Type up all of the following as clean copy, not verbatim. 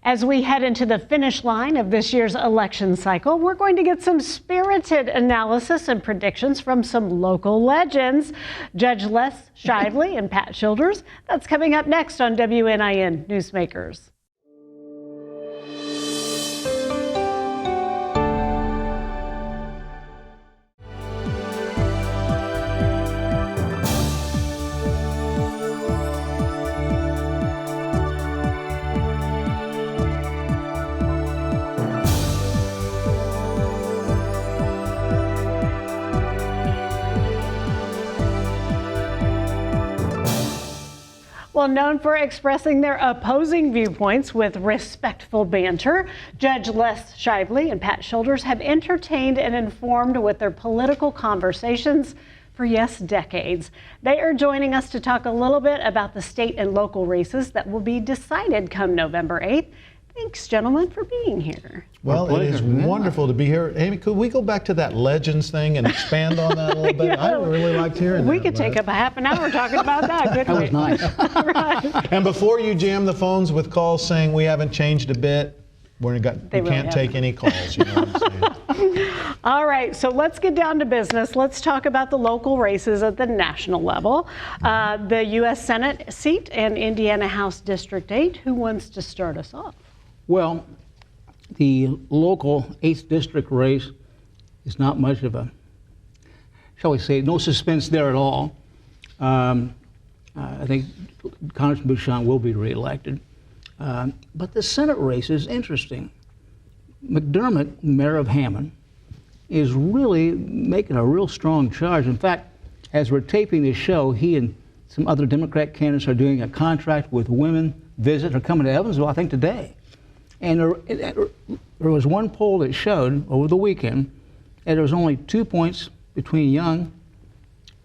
As we head into the finish line of this year's election cycle, we're going to get some spirited analysis and predictions from some local legends. Judge Les Shively and Pat Childers. That's coming up next on WNIN Newsmakers. Well, known for expressing their opposing viewpoints with respectful banter, Judge Les Shively and Pat Childers have entertained and informed with their political conversations for, yes, decades. They are joining us to talk a little bit about the state and local races that will be decided come November 8th. Thanks, gentlemen, for being here. Well, it is wonderful to be here. Amy, could we go back to that Legends thing and expand on that a little bit? I really liked hearing that. We could take up a half an hour talking about that, couldn't we? That was nice. Right. And before you jam the phones with calls saying we haven't changed a bit, we can't take any calls, you know what I'm saying? All right, so let's get down to business. Let's talk about the local races at the national level. The U.S. Senate seat and Indiana House District 8. Who wants to start us off? Well, the local 8th district race is not much of a, shall we say, no suspense there at all. I think Congressman Bouchon will be reelected. But the Senate race is interesting. McDermott, mayor of Hammond, is really making a real strong charge. In fact, as we're taping this show, he and some other Democrat candidates are doing a contract with Women Visit, are coming to Evansville, I think, today. And there was one poll that showed over the weekend that there was only 2 points between Young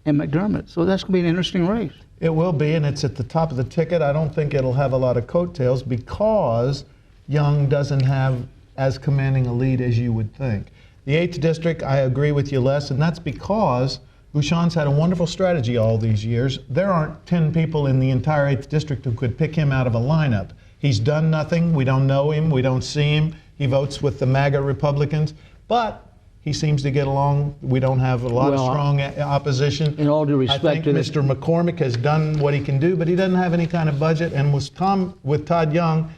and McDermott. So that's going to be an interesting race. It will be, and it's at the top of the ticket. I don't think it'll have a lot of coattails because Young doesn't have as commanding a lead as you would think. The 8th district, I agree with you, Les, and that's because Bouchon's had a wonderful strategy all these years. There aren't 10 people in the entire 8th district who could pick him out of a lineup. He's done nothing. We don't know him. We don't see him. He votes with the MAGA Republicans, but he seems to get along. We don't have a lot of strong opposition. In all due respect, I think Mr. McCormick has done what he can do, but he doesn't have any kind of budget. And with Todd Young,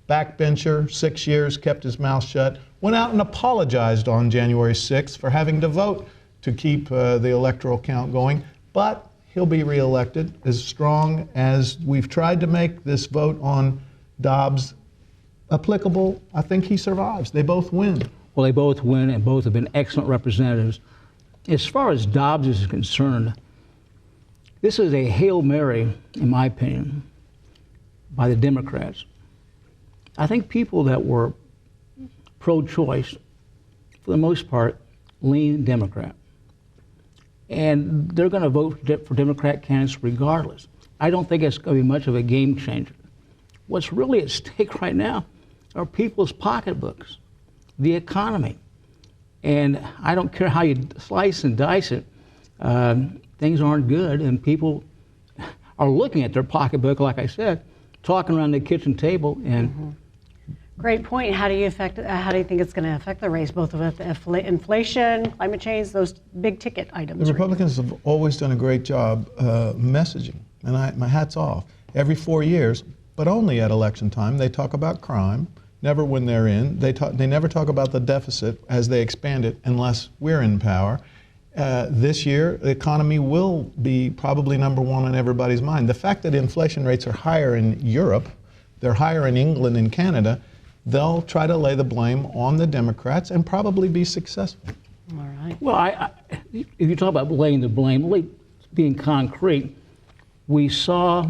backbencher, 6 years, kept his mouth shut, went out and apologized on January 6th for having to vote to keep the electoral count going. But he'll be reelected. As strong as we've tried to make this vote on Dobbs applicable, I think he survives. They both win. Well, they both win, and both have been excellent representatives. As far as Dobbs is concerned, this is a Hail Mary, in my opinion, by the Democrats. I think people that were pro-choice, for the most part, lean Democrat. And they're going to vote for Democrat candidates regardless. I don't think it's going to be much of a game changer. What's really at stake right now are people's pocketbooks, the economy. And I don't care how you slice and dice it, things aren't good, and people are looking at their pocketbook, like I said, talking around the kitchen table. And Great point. How do you think it's going to affect the race, both of inflation, climate change, those big ticket items? The Republicans have always done a great job messaging, and my hat's off. Every 4 years, but only at election time, they talk about crime, never when they're in. They never talk about the deficit as they expand it unless we're in power. This year, the economy will be probably number one on everybody's mind. The fact that inflation rates are higher in Europe, they're higher in England and Canada, they'll try to lay the blame on the Democrats and probably be successful. All right. Well, if you talk about laying the blame, being concrete, we saw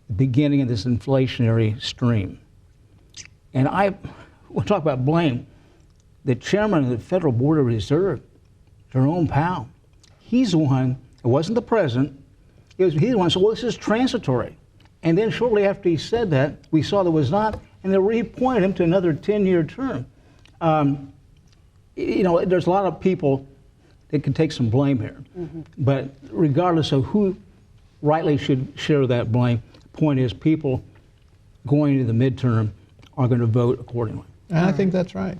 the beginning of this inflationary stream. And we'll talk about blame. The chairman of the Federal Board of Reserve, Jerome Powell, he's the one, it wasn't the president, he's the one who said, well, this is transitory. And then shortly after he said that, we saw there was not, and they reappointed him to another 10-year term. You know, there's a lot of people that can take some blame here. Mm-hmm. But regardless of who rightly should share that blame, the point is people going into the midterm are going to vote accordingly. And I think that's right.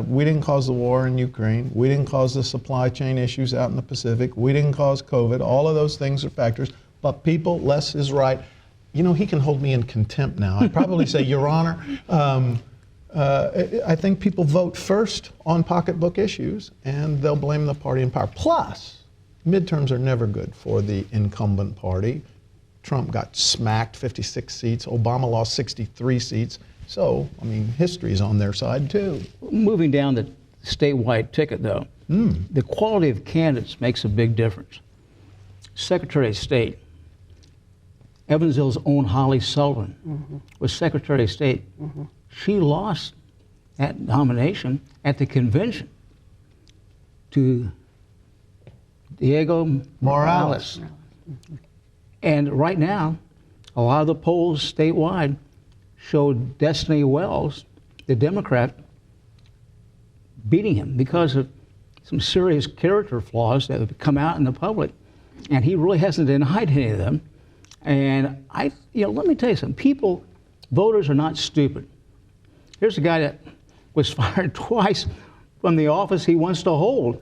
We didn't cause the war in Ukraine. We didn't cause the supply chain issues out in the Pacific. We didn't cause COVID. All of those things are factors. But people, Les is right. You know, he can hold me in contempt now. I'd probably say, Your Honor, I think people vote first on pocketbook issues, and they'll blame the party in power. Plus, midterms are never good for the incumbent party. Trump got smacked 56 seats. Obama lost 63 seats. So, I mean, history's on their side, too. Moving down the statewide ticket, though, the quality of candidates makes a big difference. Secretary of State, Evansville's own Holly Sullivan was Secretary of State. She lost that nomination at the convention to Diego Morales. And right now, a lot of the polls statewide show Destiny Wells, the Democrat, beating him because of some serious character flaws that have come out in the public. And he really hasn't denied any of them. And let me tell you something. Voters are not stupid. Here's a guy that was fired twice from the office he wants to hold.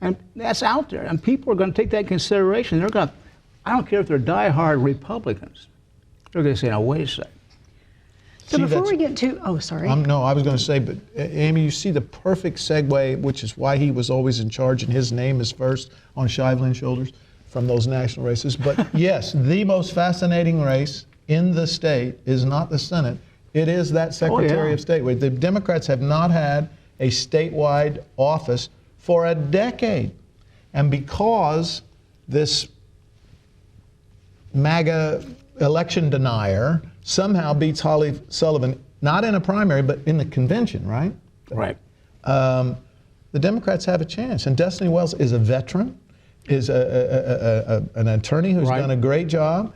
And that's out there. And people are going to take that into consideration. I don't care if they're diehard Republicans. They're going to say, now, wait a second. So before we get to, sorry. No, I was going to say, but Amy, you see the perfect segue, which is why he was always in charge, and his name is first on Shively shoulders from those national races. But yes, the most fascinating race in the state is not the Senate. It is that Secretary of State. The Democrats have not had a statewide office for a decade. And because this MAGA election denier somehow beats Holly Sullivan, not in a primary, but in the convention, right? Right. The Democrats have a chance. And Destiny Wells is a veteran, is an attorney who's done a great job,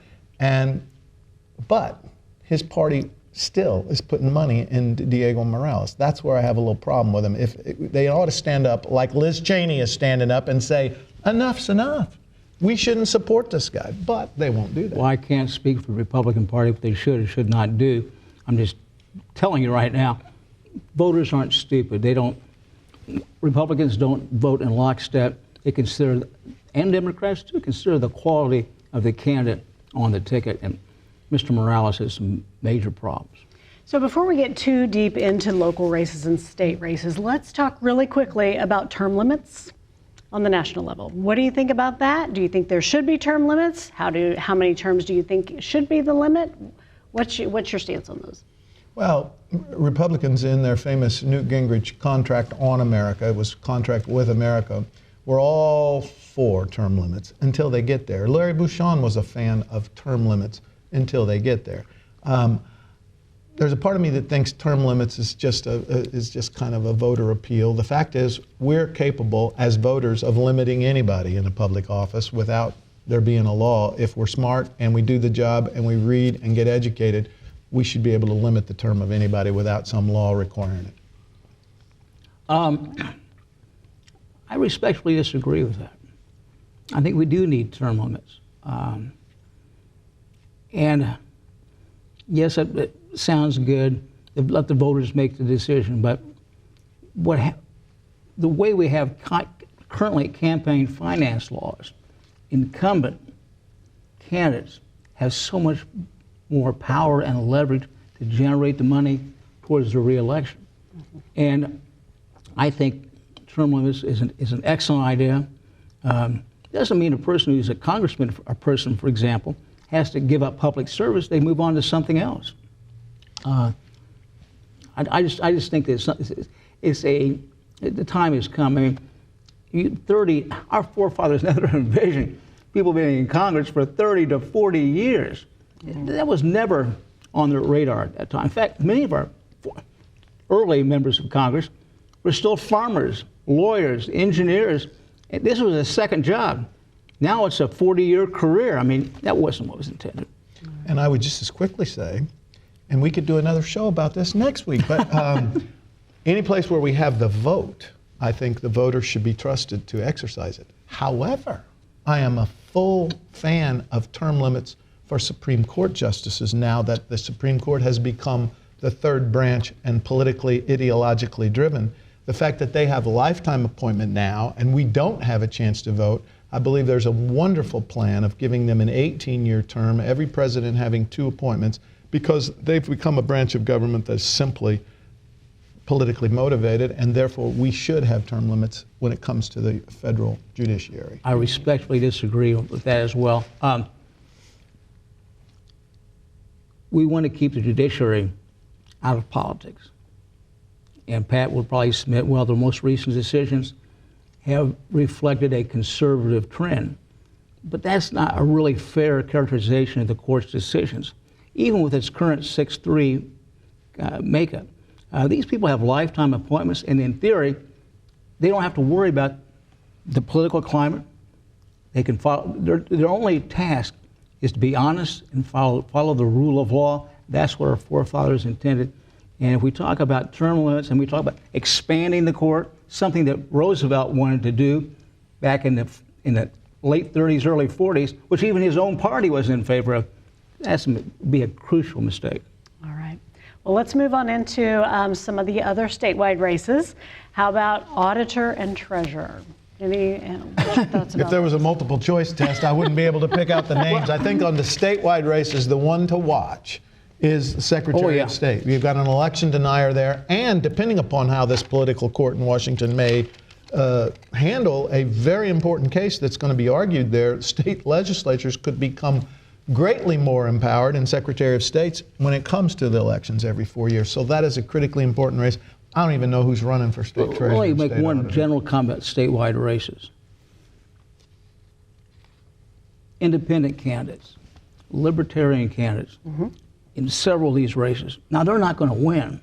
but his party still is putting money in Diego Morales. That's where I have a little problem with him. They ought to stand up like Liz Cheney is standing up and say, enough's enough. We shouldn't support this guy, but they won't do that. Well, I can't speak for the Republican Party what they should or should not do. I'm just telling you right now, voters aren't stupid. Republicans don't vote in lockstep. They consider, and Democrats too, consider the quality of the candidate on the ticket. And Mr. Morales has some major problems. So before we get too deep into local races and state races, let's talk really quickly about term limits on the national level. What do you think about that? Do you think there should be term limits? How many terms do you think should be the limit? What's your stance on those? Well, Republicans in their famous Newt Gingrich contract on America, it was contract with America, were all for term limits until they get there. Larry Bouchon was a fan of term limits until they get there. There's a part of me that thinks term limits is just kind of a voter appeal. The fact is, we're capable as voters of limiting anybody in a public office without there being a law. If we're smart and we do the job and we read and get educated, we should be able to limit the term of anybody without some law requiring it. I respectfully disagree with that. I think we do need term limits. And yes, it sounds good. Let the voters make the decision. But the way we have currently campaign finance laws, incumbent candidates have so much more power and leverage to generate the money towards the reelection. And I think term limits is an excellent idea. Doesn't mean a person who's a congressman, a person, for example, has to give up public service. They move on to something else. I just think that the time has come. I mean, our forefathers never envisioned people being in Congress for 30 to 40 years. That was never on their radar at that time. In fact, many of our early members of Congress were still farmers, lawyers, engineers. This was a second job. Now it's a 40-year career. I mean, that wasn't what was intended. And I would just as quickly say, and we could do another show about this next week, but any place where we have the vote, I think the voters should be trusted to exercise it. However, I am a full fan of term limits for Supreme Court justices now that the Supreme Court has become the third branch and politically, ideologically driven. The fact that they have a lifetime appointment now and we don't have a chance to vote, I believe there's a wonderful plan of giving them an 18-year term, every president having 2 appointments, because they've become a branch of government that's simply politically motivated, and therefore we should have term limits when it comes to the federal judiciary. I respectfully disagree with that as well. We want to keep the judiciary out of politics. And Pat will probably submit, well, the most recent decisions have reflected a conservative trend. But that's not a really fair characterization of the court's decisions. Even with its current 6-3 makeup, these people have lifetime appointments, and in theory, they don't have to worry about the political climate. They can follow, their only task is to be honest and follow the rule of law. That's what our forefathers intended. And if we talk about term limits and we talk about expanding the court, something that Roosevelt wanted to do back in the late 30s, early 40s, which even his own party was in favor of, that's be a crucial mistake. All right. Well, let's move on into some of the other statewide races. How about auditor and treasurer? Any thoughts about If there was a multiple choice test, I wouldn't be able to pick out the names. I think on the statewide races, the one to watch is the Secretary of State. You've got an election denier there, and depending upon how this political court in Washington may handle a very important case that's going to be argued there, state legislatures could become greatly more empowered in Secretary of States when it comes to the elections every 4 years. So that is a critically important race. I don't even know who's running for state treasurer. Let me make one auditor. general comment: statewide races. Independent candidates, libertarian candidates, in several of these races. Now, they're not going to win,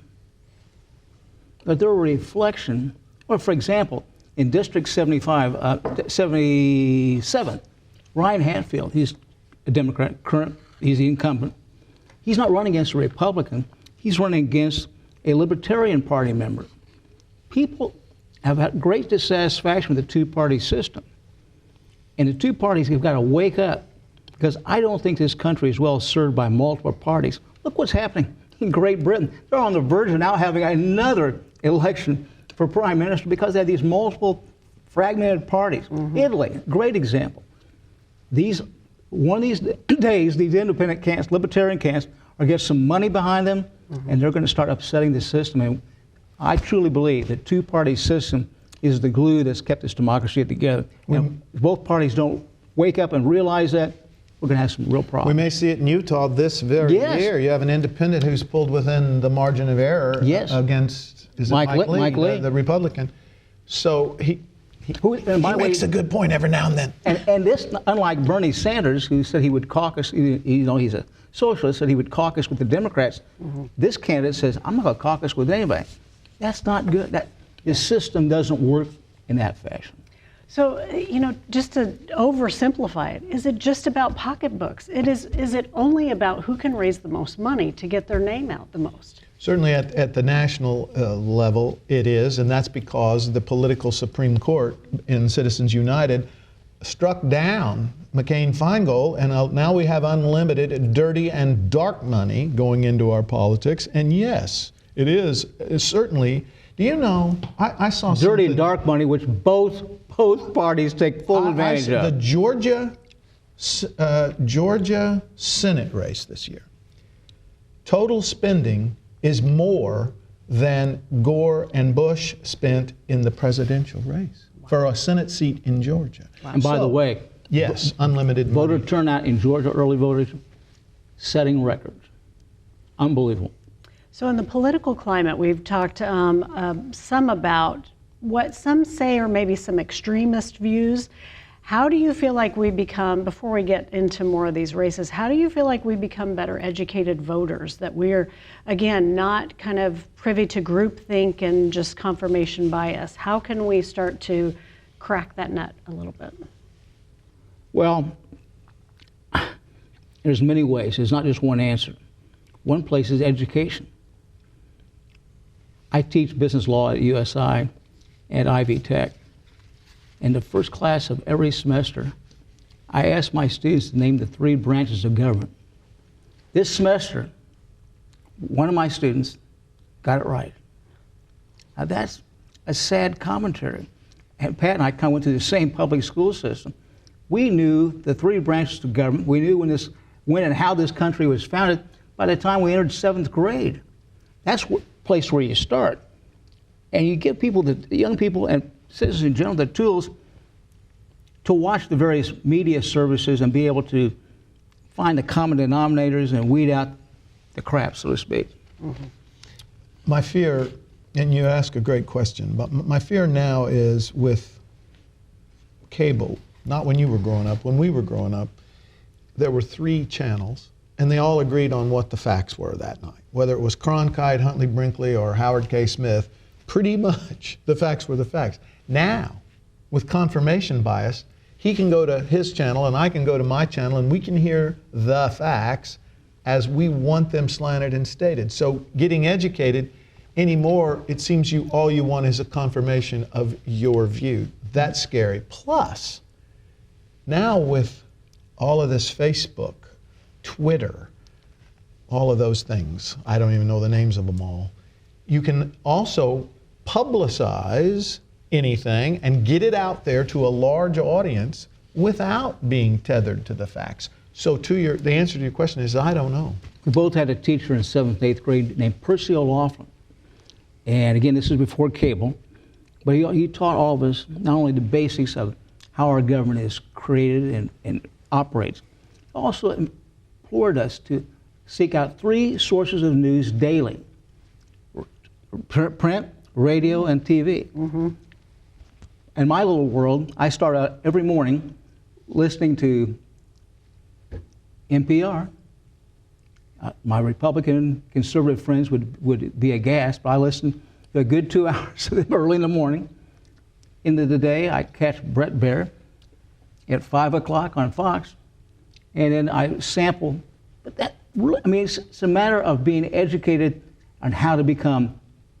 but they're a reflection. Well, for example, in District 77, Ryan Hatfield, he's a Democrat, he's the incumbent. He's not running against a Republican. He's running against a Libertarian Party member. People have had great dissatisfaction with the two-party system. And the two parties have got to wake up, because I don't think this country is well served by multiple parties. Look what's happening in Great Britain. They're on the verge of now having another election for prime minister because they have these multiple fragmented parties. Italy, great example. One of these days, these independent candidates, libertarian candidates, are get some money behind them, and they're going to start upsetting the system. And I truly believe that two-party system is the glue that's kept this democracy together. If both parties don't wake up and realize that, we're going to have some real problems. We may see it in Utah this very year. You have an independent who's pulled within the margin of error against Mike Lee, the Republican. So he makes a good point every now and then. And this, unlike Bernie Sanders, who said he would caucus, he's a socialist, said he would caucus with the Democrats. This candidate says, I'm not going to caucus with anybody. That's not good. The system doesn't work in that fashion. So, just to oversimplify it, is it just about pocketbooks? Is it only about who can raise the most money to get their name out the most? Certainly at the national level it is, and that's because the political Supreme Court in Citizens United struck down McCain-Feingold, and now we have unlimited dirty and dark money going into our politics. And yes, it is certainly. Do you know, I saw dirty and dark money, which both parties take full advantage of. The Georgia Senate race this year, total spending is more than Gore and Bush spent in the presidential race for a Senate seat in Georgia. And by the way, yes, unlimited voter money. turnout in Georgia, early voters, setting records. Unbelievable. So in the political climate, we've talked some about what some say are maybe some extremist views. How do you feel like we become, before we get into more of these races, how do you feel like we become better educated voters, that we're, again, not kind of privy to groupthink and just confirmation bias? How can we start to crack that nut a little bit? Well, there's many ways. There's not just one answer. One place is education. I teach business law at USI and Ivy Tech. In the first class of every semester, I ask my students to name the 3 branches of government. This semester, one of my students got it right. Now that's a sad commentary. And Pat and I went to the same public school system. We knew the three branches of government. We knew when and how this country was founded by the time we entered 7th grade. That's the place where you start. And you give people, the young people and citizens in general, the tools to watch the various media services and be able to find the common denominators and weed out the crap, so to speak. Mm-hmm. My fear, and you ask a great question, but my fear now is with cable, not when you were growing up, when we were growing up, there were 3 channels, and they all agreed on what the facts were that night. Whether it was Cronkite, Huntley Brinkley, or Howard K. Smith, pretty much the facts were the facts. Now, with confirmation bias, he can go to his channel and I can go to my channel and we can hear the facts as we want them slanted and stated. So getting educated anymore, it seems all you want is a confirmation of your view. That's scary. Plus, now with all of this Facebook, Twitter, all of those things, I don't even know the names of them all, you can also publicize anything and get it out there to a large audience without being tethered to the facts. So the answer to your question is, I don't know. We both had a teacher in 7th, 8th grade named Percy O'Loughlin. And again, this is before cable, but he taught all of us not only the basics of how our government is created and operates, also implored us to seek out 3 sources of news daily: print, radio, and TV. Mm-hmm. In my little world, I start out every morning listening to NPR. My Republican conservative friends would be aghast, but I listen to a good 2 hours early in the morning. Into the day, I catch Brett Baer at 5 o'clock on Fox, and then I sample. But that really, I mean, it's a matter of being educated on how to become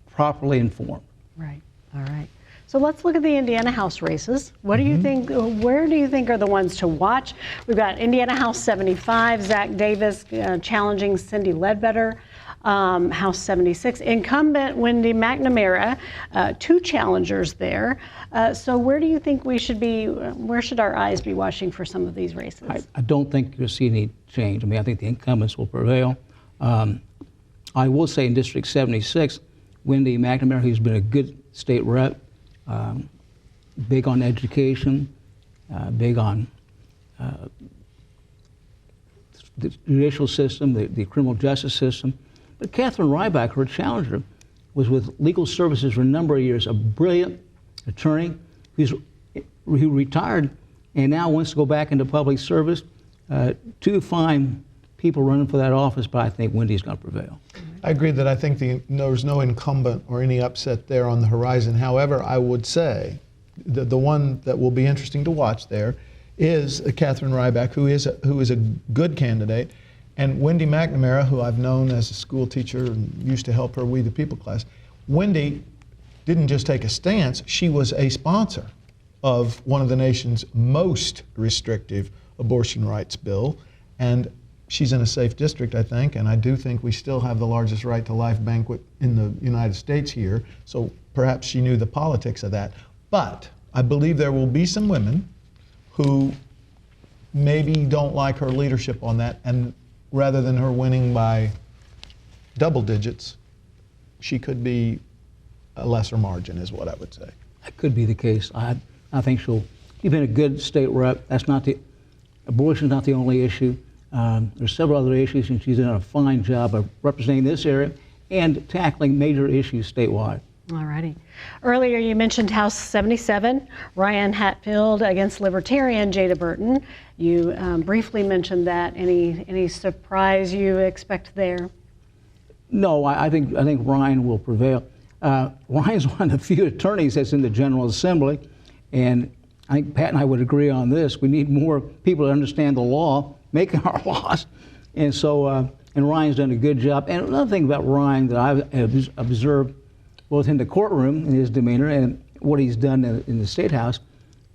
properly informed. Right. All right. So let's look at the Indiana House races. What do you think, where do you think are the ones to watch? We've got Indiana House 75, Zach Davis challenging Cindy Ledbetter. House 76, incumbent Wendy McNamara, 2 challengers there. So where do you think where should our eyes be watching for some of these races? I don't think you'll see any change. I mean, I think the incumbents will prevail. I will say in District 76, Wendy McNamara, who's been a good state rep, big on education, big on the judicial system, the criminal justice system. But Catherine Ryback, her challenger, was with Legal Services for a number of years, a brilliant attorney who retired and now wants to go back into public service. 2 fine people running for that office, but I think Wendy's going to prevail. I agree that I think there's no incumbent or any upset there on the horizon. However, I would say the one that will be interesting to watch there is Catherine Ryback, who is a good candidate, and Wendy McNamara, who I've known as a school teacher and used to help her We the People class. Wendy didn't just take a stance, she was a sponsor of one of the nation's most restrictive abortion rights bill, and she's in a safe district, I think, and I do think we still have the largest right to life banquet in the United States here, so perhaps she knew the politics of that. But I believe there will be some women who maybe don't like her leadership on that, and rather than her winning by double digits, she could be a lesser margin, is what I would say. That could be the case. I think she's been a good state rep. Abortion's not the only issue. There's several other issues, and she's done a fine job of representing this area and tackling major issues statewide. All righty. Earlier you mentioned House 77, Ryan Hatfield against Libertarian Jada Burton. You briefly mentioned that. Any surprise you expect there? No, I think Ryan will prevail. Ryan's one of the few attorneys that's in the General Assembly, and I think Pat and I would agree on this. We need more people to understand the law, making our laws, and so and Ryan's done a good job. And another thing about Ryan that I've observed both in the courtroom in his demeanor and what he's done in the State House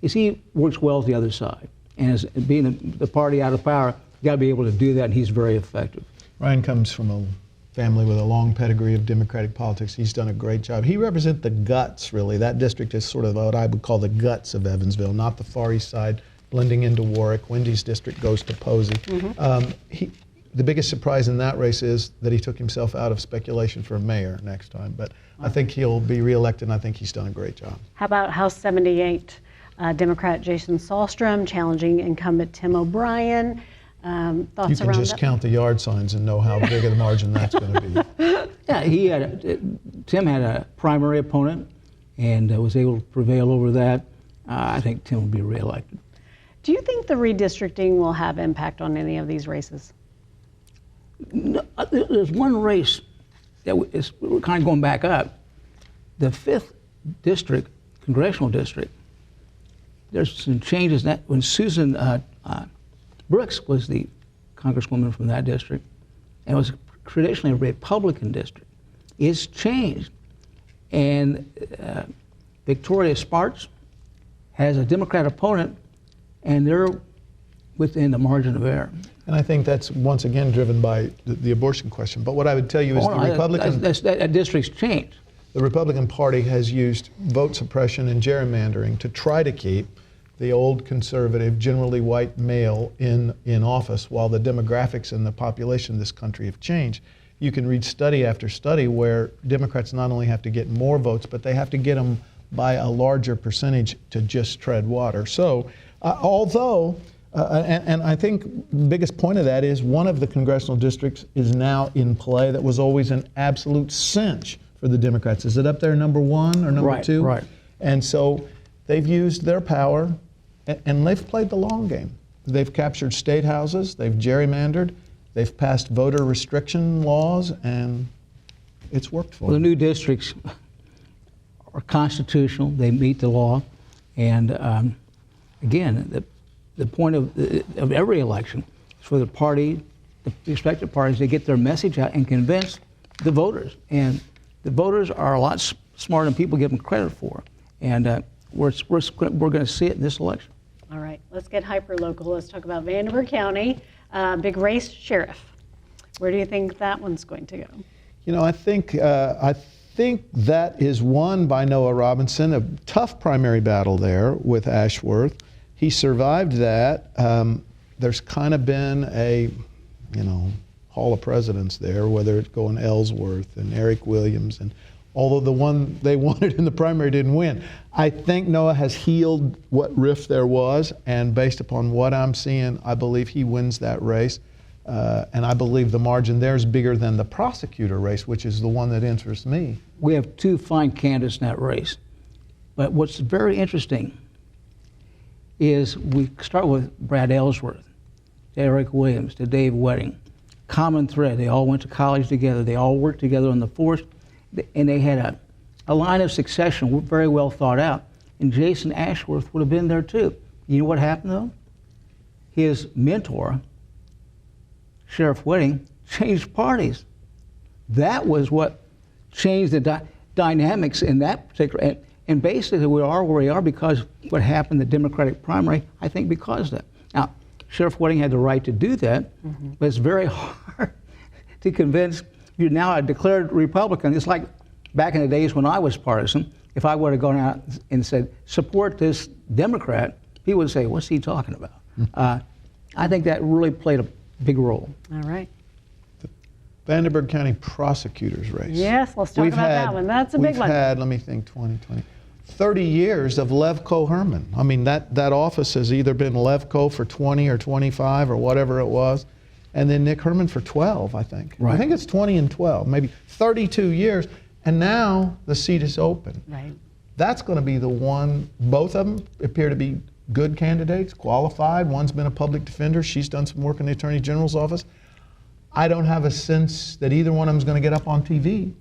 is he works well with the other side. And as being the party out of power, you got to be able to do that, and he's very effective. Ryan comes from a family with a long pedigree of Democratic politics. He's done a great job. He represents the guts, really. That district is sort of what I would call the guts of Evansville, not the Far East Side blending into Warwick. Wendy's district goes to Posey. The biggest surprise in that race is that he took himself out of speculation for mayor next time. But I think he'll be reelected, and I think he's done a great job. How about House 78? Democrat Jason Sahlstrom challenging incumbent Tim O'Brien. Thoughts You can around just that? count the yard signs and know how big of a margin that's going to be. Yeah, Tim had a primary opponent and was able to prevail over that. I think Tim will be reelected. Do you think the redistricting will have impact on any of these races? No, there's one race that we're kind of going back up. The 5th district, congressional district, there's some changes that when Susan Brooks was the congresswoman from that district, and it was traditionally a Republican district. It's changed. And Victoria Sparks has a Democrat opponent, and they're within the margin of error. And I think that's once again driven by the abortion question. But what I would tell you is that district's changed. The Republican Party has used vote suppression and gerrymandering to try to keep the old conservative, generally white male in office, while the demographics and the population of this country have changed. You can read study after study where Democrats not only have to get more votes, but they have to get them by a larger percentage to just tread water. So, and I think the biggest point of that is one of the congressional districts is now in play that was always an absolute cinch for the Democrats. Is it up there number 1 or number 2? Right. And so they've used their power and they've played the long game. They've captured state houses, they've gerrymandered, they've passed voter restriction laws, and it's worked for Well, the them. new districts are constitutional, they meet the law, and again, the point of every election is for the party, the respective parties, to get their message out and convince the voters. And the voters are a lot smarter than people give them credit for. And we're going to see it in this election. All right, let's get hyper-local. Let's talk about Vanderburgh County. Big race, sheriff. Where do you think that one's going to go? You know, I think that is won by Noah Robinson. A tough primary battle there with Ashworth. He survived that. There's kind of been a, Hall of Presidents there, whether it's going Ellsworth and Eric Williams, and although the one they wanted in the primary didn't win. I think Noah has healed what rift there was, and based upon what I'm seeing, I believe he wins that race. And I believe the margin there is bigger than the prosecutor race, which is the one that interests me. We have 2 fine candidates in that race. But what's very interesting is we start with Brad Ellsworth, to Eric Williams, to Dave Wedding. Common thread, they all went to college together, they all worked together on the force, and they had a line of succession very well thought out. And Jason Ashworth would have been there too. You know what happened though? His mentor, Sheriff Wedding, changed parties. That was what changed the dynamics in that particular, and basically we are where we are because what happened in the Democratic primary, I think because of that. Now, Sheriff Wedding had the right to do that, but it's very hard to convince, you're now a declared Republican. It's like back in the days when I was partisan, if I would have gone out and said, support this Democrat, people would say, what's he talking about? I think that really played a big role. All right. The Vanderburgh County prosecutor's race. Yes, let's talk about that one. That's a big one. We've had, let me think, 30 years of Levko Herman. I mean, that office has either been Levko for 20 or 25 or whatever it was, and then Nick Herman for 12, I think. Right. I think it's 20 and 12, maybe 32 years, and now the seat is open. Right. That's going to be the one. Both of them appear to be good candidates, qualified. One's been a public defender. She's done some work in the Attorney General's office. I don't have a sense that either one of them is going to get up on TV,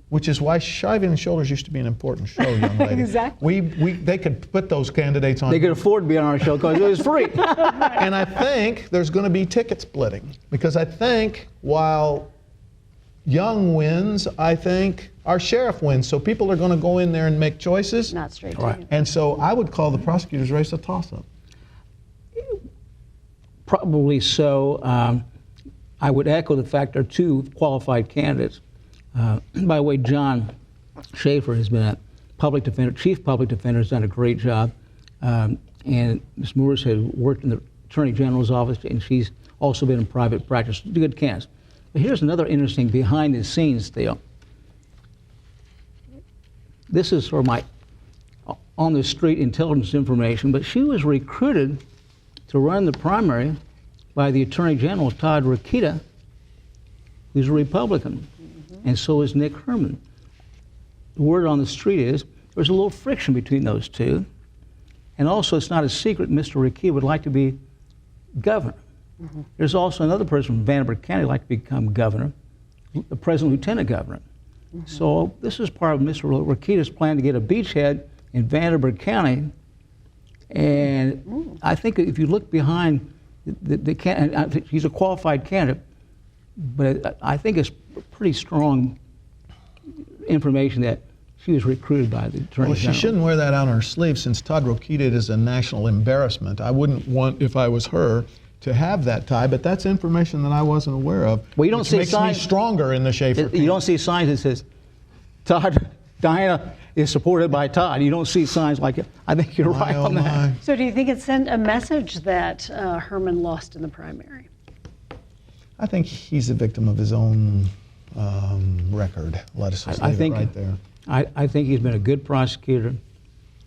which is why Shively and Shoulders used to be an important show, young lady. Exactly. They could put those candidates on. They could afford to be on our show because it was free. And I think there's going to be ticket splitting, because I think while Young wins, I think our sheriff wins. So people are going to go in there and make choices. Not straight Right. to you. And so I would call the prosecutor's race a toss-up. Probably so. I would echo the fact there are two qualified candidates. By the way, John Schaefer has been a public defender, chief public defender, has done a great job. And Ms. Moores has worked in the Attorney General's office, and she's also been in private practice. Good candidates. But here's another interesting behind-the-scenes deal. This is for my on-the-street intelligence information, but she was recruited to run the primary by the Attorney General, Todd Rokita, who's a Republican, and so is Nick Herman. The word on the street is there's a little friction between those two, and also it's not a secret Mr. Rokita would like to be governor. There's also another person from Vanderbilt County who'd like to become governor, the president lieutenant governor. So this is part of Mr. Rokita's plan to get a beachhead in Vanderbilt County. And I think if you look behind the candidate, he's a qualified candidate, but I think it's pretty strong information that she was recruited by the Attorney Well, General. she shouldn't wear that on her sleeve since Todd Rokita is a national embarrassment. I wouldn't want, if I was her, to have that tie, but that's information that I wasn't aware of. Well, you don't which see makes signs- me stronger in the Schaefer You don't see signs that says Diana is supported by Todd. You don't see signs like it. I think you're right on that. So do you think it sent a message that Herman lost in the primary? I think he's a victim of his own record. Let us just leave it right there. I think he's been a good prosecutor,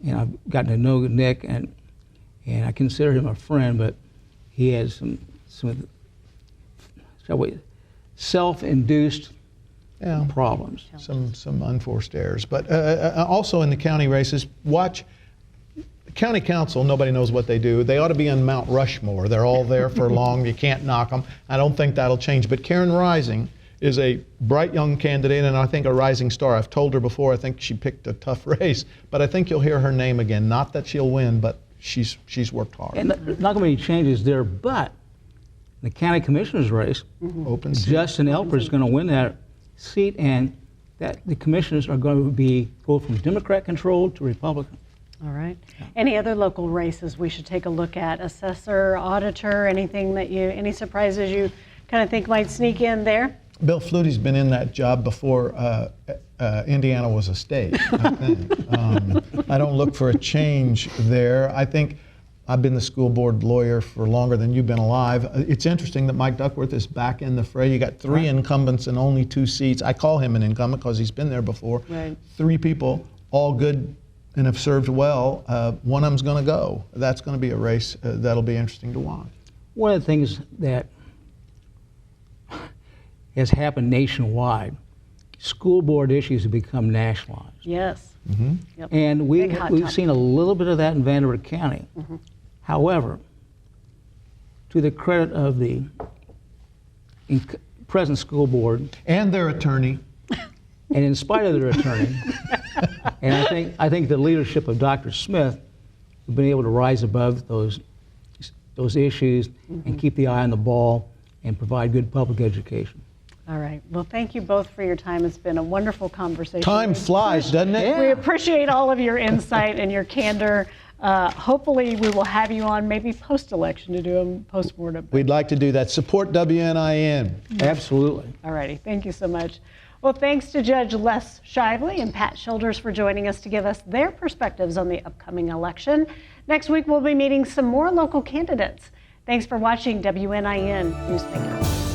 and I've gotten to know Nick, and I consider him a friend, but he has some shall we, self-induced problems. Some unforced errors. But also in the county races, watch county council. Nobody knows what they do. They ought to be on Mount Rushmore. They're all there for long. You can't knock them. I don't think that'll change. But Karen Rising is a bright young candidate, and I think a rising star. I've told her before, I think she picked a tough race, but I think you'll hear her name again. Not that she'll win, but she's worked hard. And there's not going to be any changes there, but the county commissioner's race, Open seat. Justin Elper is going to win that seat, and that the commissioners are going to go from Democrat controlled to Republican. All right. Any other local races we should take a look at? Assessor, auditor, anything that any surprises you kind of think might sneak in there? Bill Flutie's been in that job before Indiana was a state, I think. I don't look for a change there. I think I've been the school board lawyer for longer than you've been alive. It's interesting that Mike Duckworth is back in the fray. You got three incumbents and only 2 seats. I call him an incumbent because he's been there before. Right. 3 people, all good and have served well. One of them's going to go. That's going to be a race that'll be interesting to watch. One of the things that has happened nationwide, school board issues have become nationalized. Yes. Yep. And Big hot we've topic. seen a little bit of that in Vanderbilt County. However, to the credit of the present school board And their attorney. and in spite of their attorney, and I think the leadership of Dr. Smith have been able to rise above those issues and keep the eye on the ball and provide good public education. All right. Well, thank you both for your time. It's been a wonderful conversation. Time flies, doesn't it? We appreciate all of your insight and your candor. Hopefully, we will have you on maybe post-election to do a postmortem. We'd like to do that. Support WNIN. Absolutely. All righty. Thank you so much. Well, thanks to Judge Les Shively and Pat Shoulders for joining us to give us their perspectives on the upcoming election. Next week, we'll be meeting some more local candidates. Thanks for watching WNIN Newsmakers.